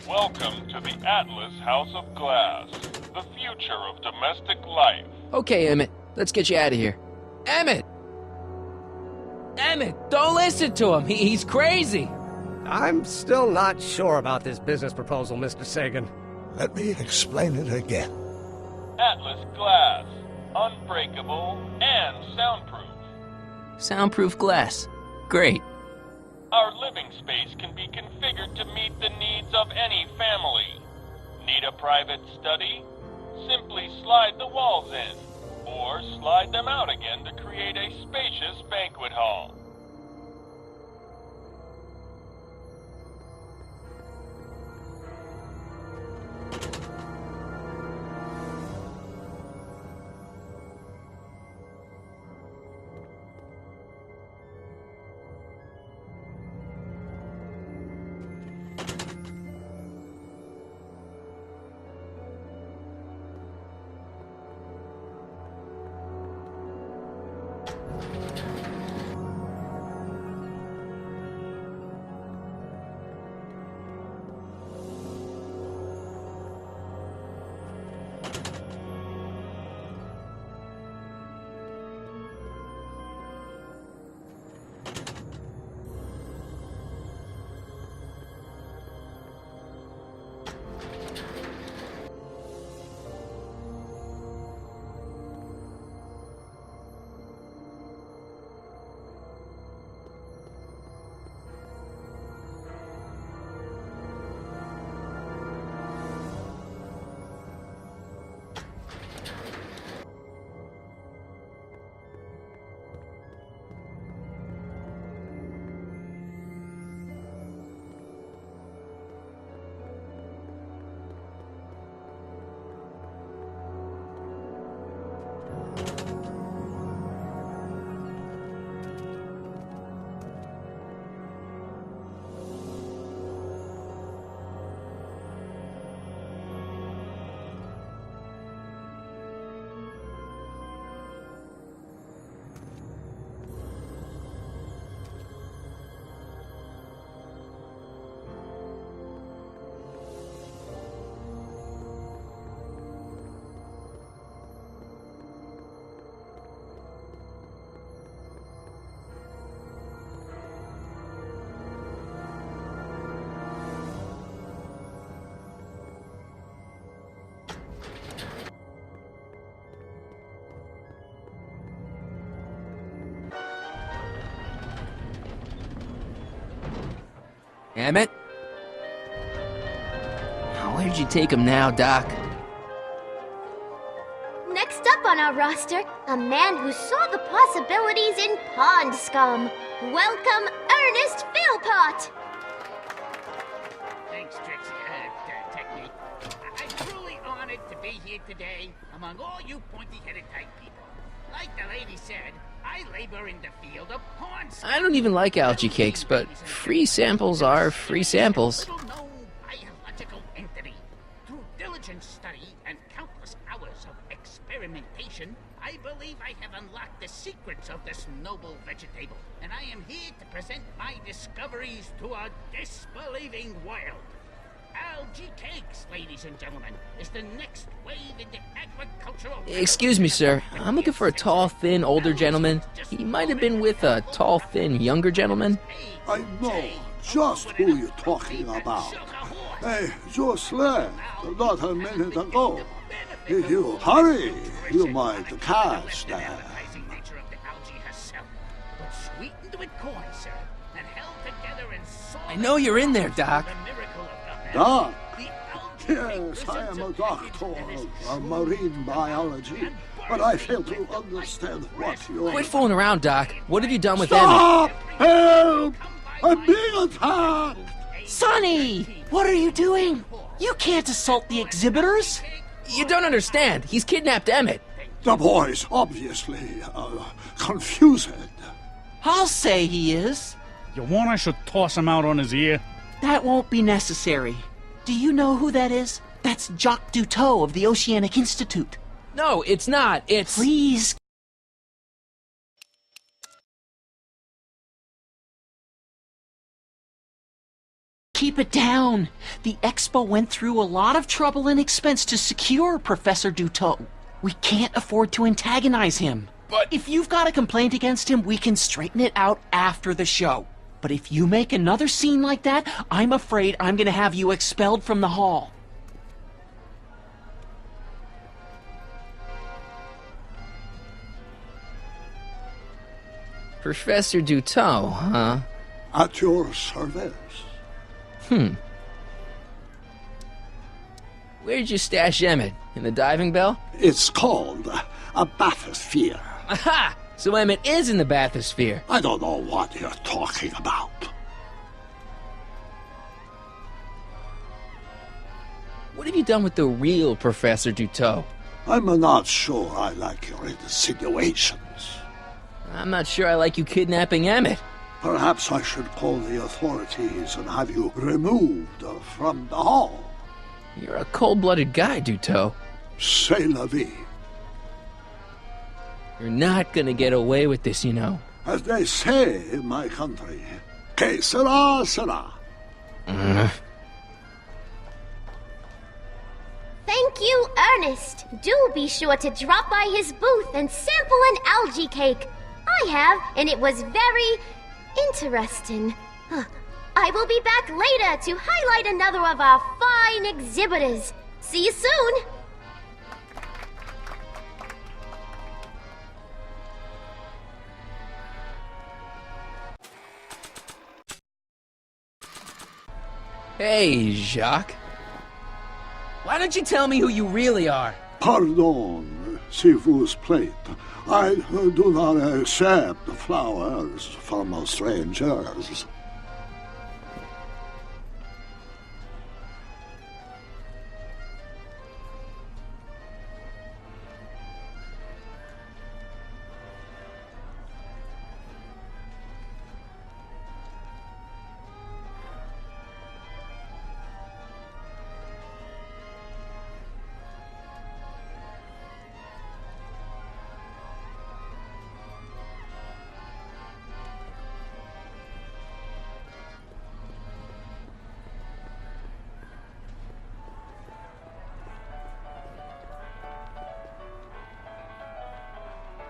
Welcome to the Atlas House of Glass, the future of domestic life. Okay, Emmett, let's get you out of here. Emmett! Emmett, don't listen to him. He's crazy. I'm still not sure about this business proposal, Mr. Sagan. Let me explain it again. Atlas Glass, unbreakable and soundproof. Soundproof glass. Great. Our living space can be configured to meet the needs of any family. Need a private study? Simply slide the walls in, or slide them out again to create a spacious banquet hall. Emmett? Where'd you take him now, Doc? Next up on our roster, a man who saw the possibilities in pond scum. Welcome, Ernest Philpott! Thanks, Trixie, Technique. I'm truly honored to be here today among all you pointy-headed type people. Like the lady said, I labor in the field of pond scum. I don't even like algae cakes, but free samples are free samples. Little-known biological entity. Through diligent study and countless hours of experimentation, I believe I have unlocked the secrets of this noble vegetable, and I am here to present my discoveries to a disbelieving world. Algae cakes, ladies and gentlemen, is the next wave in the agricultural... Excuse me, sir. I'm looking for a tall, thin, older gentleman. He might have been with a tall, thin, younger gentleman. I know just who you're talking about. Hey, just left not a minute ago. If you hurry, you might catch that. Nature of the algae herself, but sweetened with corn syrup and held together in soil. I know you're in there, Doc. Doc? Yes, I am a doctor of marine biology, but I fail to understand what you're... Quit fooling around, Doc. What have you done with Stop! Help! I'm being attacked! Sonny! What are you doing? You can't assault the exhibitors! Emmett? You don't understand. He's kidnapped Emmett. The boy's obviously, confused. I'll say he is. You want I should toss him out on his ear? That won't be necessary. Do you know who that is? That's Jacques Duteau of the Oceanic Institute. No, it's not. It's... Please. keep it down. The Expo went through a lot of trouble and expense to secure Professor Duteau. We can't afford to antagonize him. But if you've got a complaint against him, we can straighten it out after the show. But if you make another scene like that, I'm afraid I'm gonna have you expelled from the hall. Professor Duteau, huh? At your service. Where'd you stash Emmett? In the diving bell? It's called a bathysphere. Aha! So Emmett is in the bathysphere. I don't know what you're talking about. What have you done with the real Professor Duteau? I'm not sure I like your insinuations. I'm not sure I like you kidnapping Emmett. Perhaps I should call the authorities and have you removed from the hall. You're a cold-blooded guy, Duteau. C'est la vie. You're not gonna get away with this, you know. As they say in my country, que sera, sera. Thank you, Ernest. Do be sure to drop by his booth and sample an algae cake. I have, and it was very interesting. I will be back later to highlight another of our fine exhibitors. See you soon! Hey, Jacques. Why don't you tell me who you really are? Pardon, s'il vous plaît. I do not accept flowers from strangers.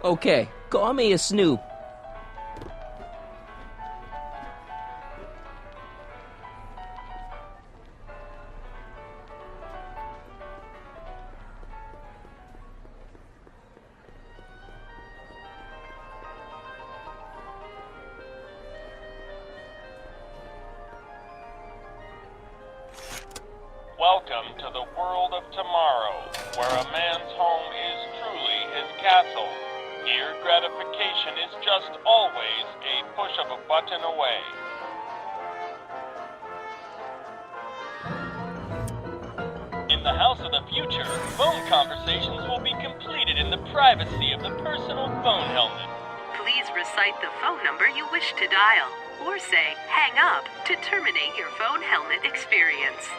Okay, call me a snoop. Welcome to the world of tomorrow, where a man's home is truly his castle. Here, gratification is just always a push of a button away. In the house of the future, phone conversations will be completed in the privacy of the personal phone helmet. Please recite the phone number you wish to dial, or say hang up to terminate your phone helmet experience.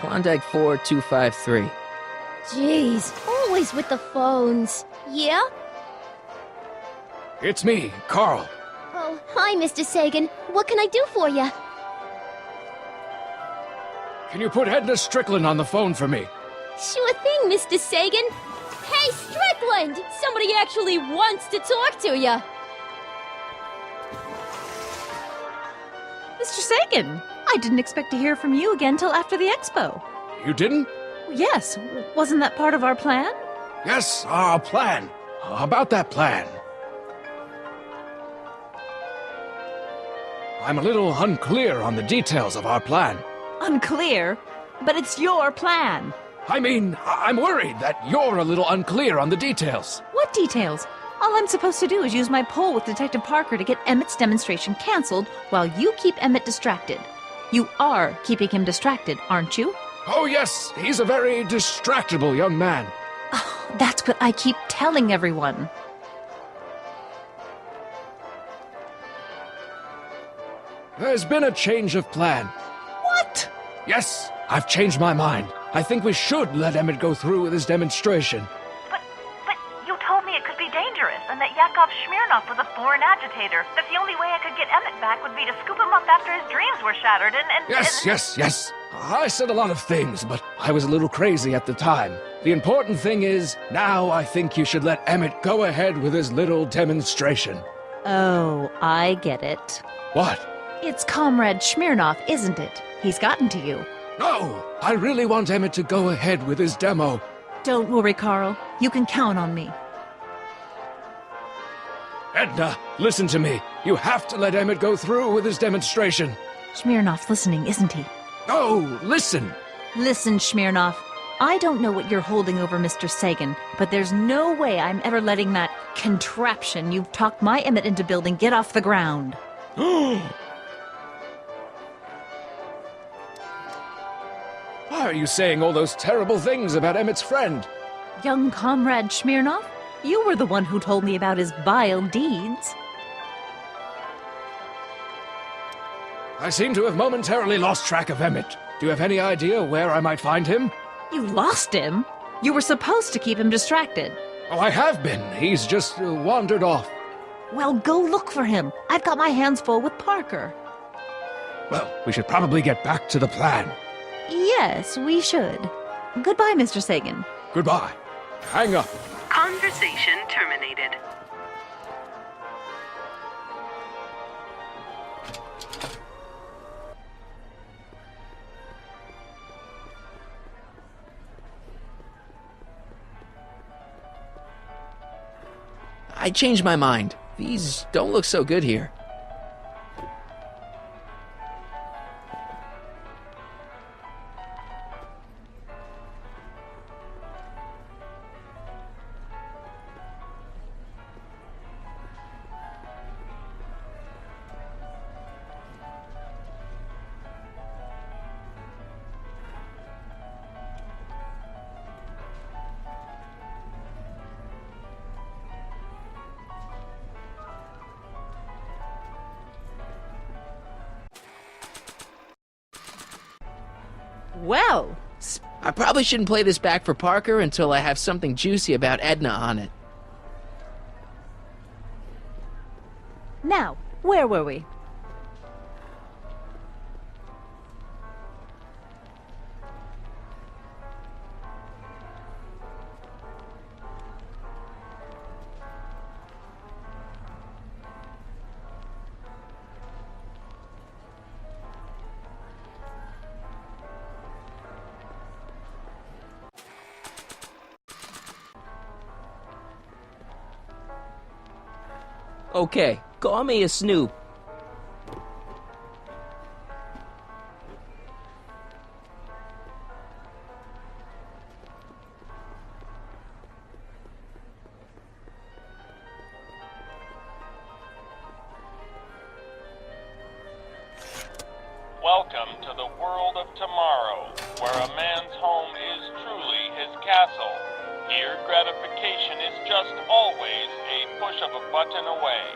Klondike 4253. Jeez, always with the phones. Yeah? It's me, Carl. Oh, hi, Mr. Sagan. What can I do for you? Can you put Edna Strickland on the phone for me? Sure thing, Mr. Sagan. Hey, Strickland! Somebody actually wants to talk to you. Mr. Sagan, I didn't expect to hear from you again till after the expo. You didn't? Yes, wasn't that part of our plan? Yes, our plan. About that plan. I'm a little unclear on the details of our plan. Unclear? But it's your plan. I mean, I'm worried that you're a little unclear on the details. What details? All I'm supposed to do is use my poll with Detective Parker to get Emmett's demonstration canceled while you keep Emmett distracted. You are keeping him distracted, aren't you? Oh yes, he's a very distractible young man. Oh, that's what I keep telling everyone. There's been a change of plan. What? Yes, I've changed my mind. I think we should let Emmett go through with his demonstration. But you told me it could be dangerous, and that Yakov Smirnov was a foreign agitator, that the the only way I could get Emmett back would be to scoop him up after his dreams were shattered and Yes. I said a lot of things, but I was a little crazy at the time. The important thing is, now I think you should let Emmett go ahead with his little demonstration. Oh, I get it. What? It's Comrade Smirnoff, isn't it? He's gotten to you. No! I really want Emmett to go ahead with his demo. Don't worry, Carl. You can count on me. Edna, listen to me. You have to let Emmett go through with his demonstration. Smirnoff's listening, isn't he? No, listen. Listen, Smirnoff. I don't know what you're holding over Mr. Sagan, but there's no way I'm ever letting that contraption you've talked my Emmett into building get off the ground. Why are you saying all those terrible things about Emmett's friend? Young Comrade Smirnoff, you were the one who told me about his vile deeds. I seem to have momentarily lost track of Emmett. Do you have any idea where I might find him? You lost him? You were supposed to keep him distracted. Oh, I have been. He's just wandered off. Well, go look for him. I've got my hands full with Parker. Well, we should probably get back to the plan. Yes, we should. Goodbye, Mr. Sagan. Goodbye. Hang up. Conversation terminated. I changed my mind. These don't look so good here. Well, I probably shouldn't play this back for Parker until I have something juicy about Edna on it. now, where were we? Okay, call me a snoop. Welcome to the world of tomorrow, where a man's home is truly his castle. Here, gratification is just always a push of a button away.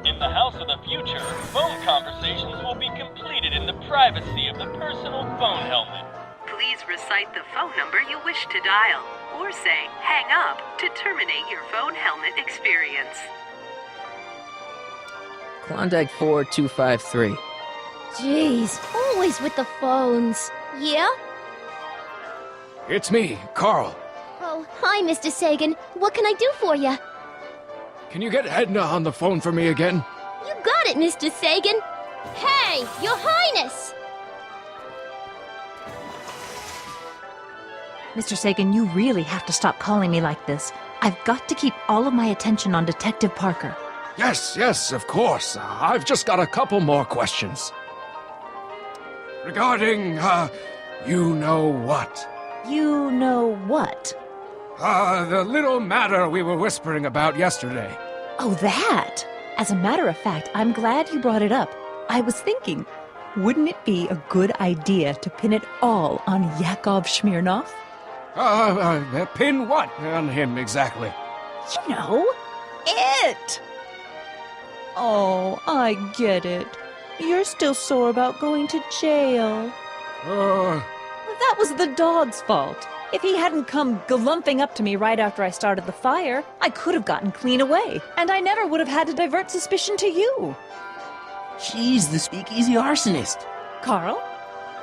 In the house of the future, phone conversations will be completed in the privacy of the personal phone helmet. Please recite the phone number you wish to dial, or say hang up to terminate your phone helmet experience. Klondike 4253. Jeez, always with the phones. Yeah? It's me, Carl. Oh, hi, Mr. Sagan. What can I do for you? Can you get Edna on the phone for me again? You got it, Mr. Sagan. Hey, Your Highness! Mr. Sagan, you really have to stop calling me like this. I've got to keep all of my attention on Detective Parker. Yes, of course. I've just got a couple more questions. Regarding, you know what? You know what? The little matter we were whispering about yesterday. Oh, that! As a matter of fact, I'm glad you brought it up. I was thinking, wouldn't it be a good idea to pin it all on Yakov Smirnoff? Pin what on him exactly? You know, it! Oh, I get it. You're still sore about going to jail. That was the dog's fault. If he hadn't come galumping up to me right after I started the fire, I could have gotten clean away, and I never would have had to divert suspicion to you. She's the speakeasy arsonist. Carl,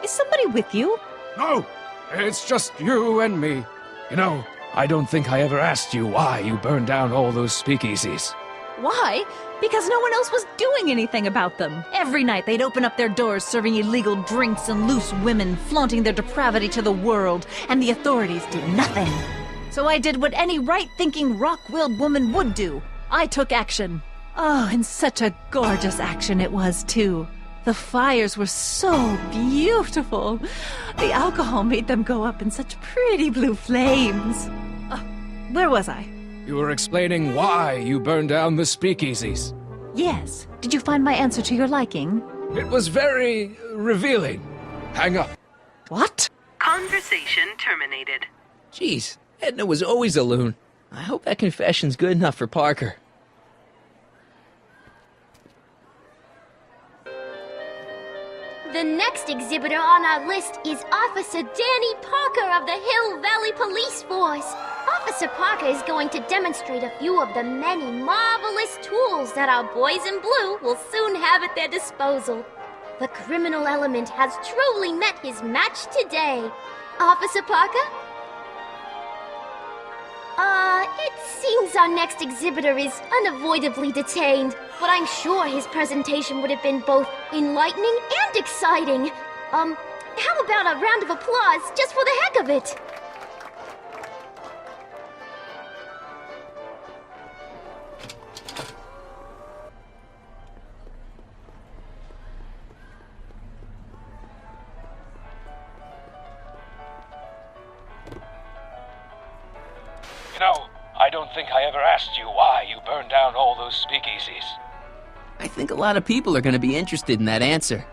is somebody with you? No, it's just you and me. You know, I don't think I ever asked you why you burned down all those speakeasies. Why? Because no one else was doing anything about them. Every night they'd open up their doors serving illegal drinks and loose women, flaunting their depravity to the world, and the authorities did nothing. So I did what any right-thinking, rock-willed woman would do. I took action. Oh, and such a gorgeous action it was, too. The fires were so beautiful. The alcohol made them go up in such pretty blue flames. Where was I? You were explaining why you burned down the speakeasies. Yes. Did you find my answer to your liking? It was very revealing. Hang up. What? Conversation terminated. Jeez, Edna was always a loon. I hope that confession's good enough for Parker. The next exhibitor on our list is Officer Danny Parker of the Hill Valley Police Force. Officer Parker is going to demonstrate a few of the many marvelous tools that our boys in blue will soon have at their disposal. The criminal element has truly met his match today. Officer Parker? It seems our next exhibitor is unavoidably detained, but I'm sure his presentation would have been both enlightening and exciting. How about a round of applause just for the heck of it? You know, I don't think I ever asked you why you burned down all those speakeasies. I think a lot of people are going to be interested in that answer.